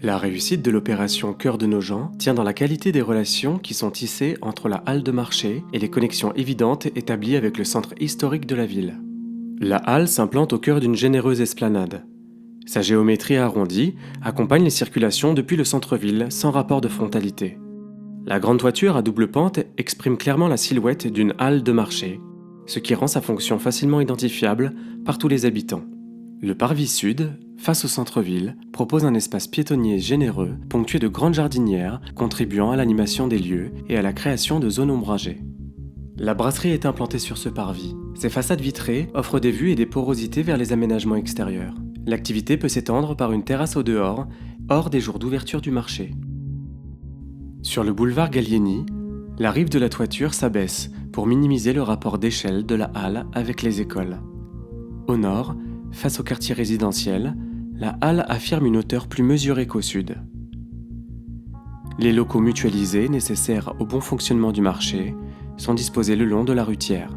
La réussite de l'opération Cœur de Nogent tient dans la qualité des relations qui sont tissées entre la halle de marché et les connexions évidentes établies avec le centre historique de la ville. La halle s'implante au cœur d'une généreuse esplanade. Sa géométrie arrondie accompagne les circulations depuis le centre-ville sans rapport de frontalité. La grande toiture à double pente exprime clairement la silhouette d'une halle de marché, ce qui rend sa fonction facilement identifiable par tous les habitants. Le parvis sud, face au centre-ville, propose un espace piétonnier généreux, ponctué de grandes jardinières, contribuant à l'animation des lieux et à la création de zones ombragées. La brasserie est implantée sur ce parvis. Ses façades vitrées offrent des vues et des porosités vers les aménagements extérieurs. L'activité peut s'étendre par une terrasse au dehors, hors des jours d'ouverture du marché. Sur le boulevard Gallieni, la rive de la toiture s'abaisse pour minimiser le rapport d'échelle de la halle avec les écoles. Au nord, face au quartier résidentiel, la halle affirme une hauteur plus mesurée qu'au sud. Les locaux mutualisés nécessaires au bon fonctionnement du marché sont disposés le long de la rue Thiers.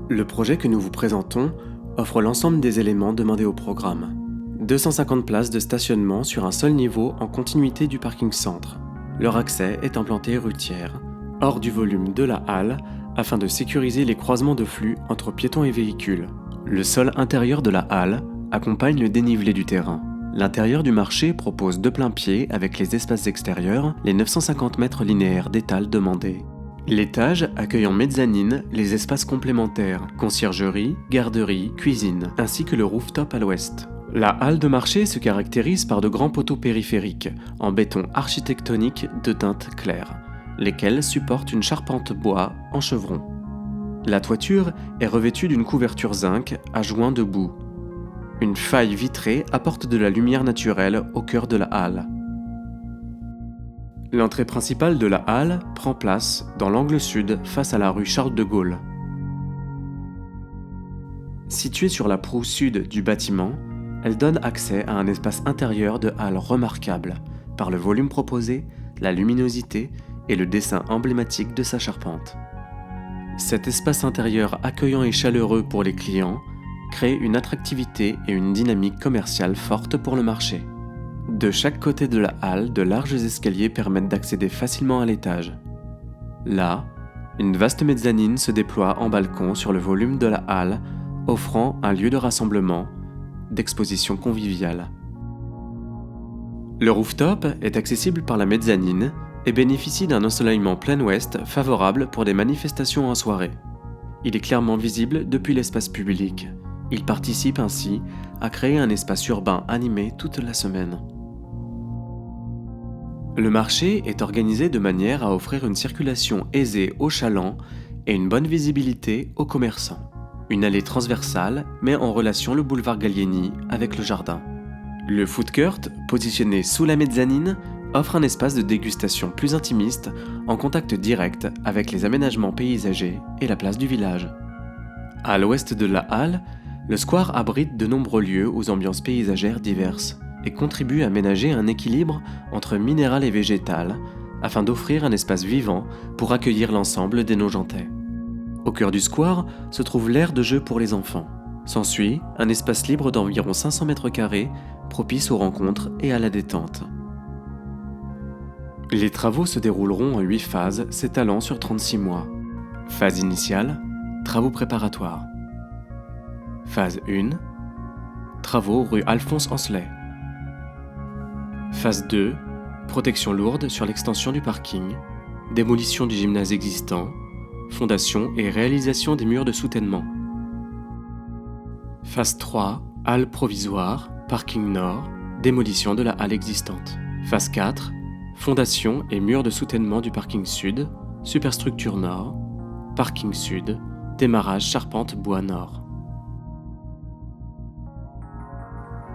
Le projet que nous vous présentons offre l'ensemble des éléments demandés au programme. 250 places de stationnement sur un seul niveau en continuité du parking centre. Leur accès est implanté rue Thiers, hors du volume de la halle, afin de sécuriser les croisements de flux entre piétons et véhicules. Le sol intérieur de la halle accompagne le dénivelé du terrain. L'intérieur du marché propose de plain-pied avec les espaces extérieurs, les 950 mètres linéaires d'étal demandés. L'étage accueille en mezzanine les espaces complémentaires, conciergerie, garderie, cuisine, ainsi que le rooftop à l'ouest. La halle de marché se caractérise par de grands poteaux périphériques, en béton architectonique de teinte claire, lesquels supportent une charpente bois en chevron. La toiture est revêtue d'une couverture zinc à joints de boue. Une faille vitrée apporte de la lumière naturelle au cœur de la halle. L'entrée principale de la halle prend place dans l'angle sud face à la rue Charles de Gaulle. Située sur la proue sud du bâtiment, elle donne accès à un espace intérieur de halle remarquable par le volume proposé, la luminosité et le dessin emblématique de sa charpente. Cet espace intérieur accueillant et chaleureux pour les clients crée une attractivité et une dynamique commerciale forte pour le marché. De chaque côté de la halle, de larges escaliers permettent d'accéder facilement à l'étage. Là, une vaste mezzanine se déploie en balcon sur le volume de la halle, offrant un lieu de rassemblement, d'exposition conviviale. Le rooftop est accessible par la mezzanine et bénéficie d'un ensoleillement plein ouest favorable pour des manifestations en soirée. Il est clairement visible depuis l'espace public. Il participe ainsi à créer un espace urbain animé toute la semaine. Le marché est organisé de manière à offrir une circulation aisée aux chalands et une bonne visibilité aux commerçants. Une allée transversale met en relation le boulevard Gallieni avec le jardin. Le food court, positionné sous la mezzanine, offre un espace de dégustation plus intimiste en contact direct avec les aménagements paysagers et la place du village. À l'ouest de la halle, le square abrite de nombreux lieux aux ambiances paysagères diverses et contribue à ménager un équilibre entre minéral et végétal afin d'offrir un espace vivant pour accueillir l'ensemble des Nogentais. Au cœur du square se trouve l'aire de jeu pour les enfants. S'ensuit un espace libre d'environ 500 mètres carrés propice aux rencontres et à la détente. Les travaux se dérouleront en 8 phases s'étalant sur 36 mois. Phase initiale, travaux préparatoires. Phase 1, travaux rue Alphonse Ancelet. Phase 2, protection lourde sur l'extension du parking, démolition du gymnase existant, fondation et réalisation des murs de soutènement. Phase 3, halle provisoire, parking nord, démolition de la halle existante. Phase 4, fondation et murs de soutènement du parking sud, superstructure nord, parking sud, démarrage charpente bois nord.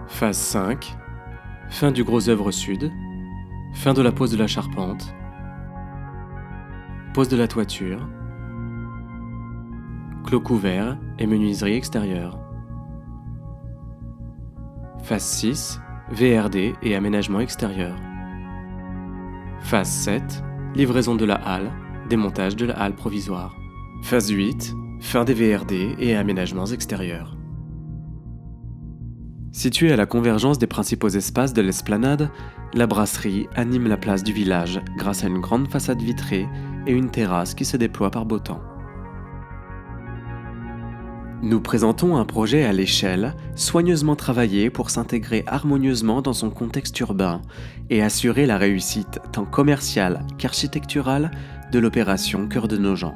Phase 5, fin du gros œuvre sud, fin de la pose de la charpente, pose de la toiture, clos couvert et menuiserie extérieure. Phase 6, VRD et aménagement extérieur. Phase 7, livraison de la halle, démontage de la halle provisoire. Phase 8, fin des VRD et aménagements extérieurs. Située à la convergence des principaux espaces de l'esplanade, la brasserie anime la place du village grâce à une grande façade vitrée et une terrasse qui se déploie par beau temps. Nous présentons un projet à l'échelle, soigneusement travaillé pour s'intégrer harmonieusement dans son contexte urbain et assurer la réussite tant commerciale qu'architecturale de l'opération Cœur de Nogent.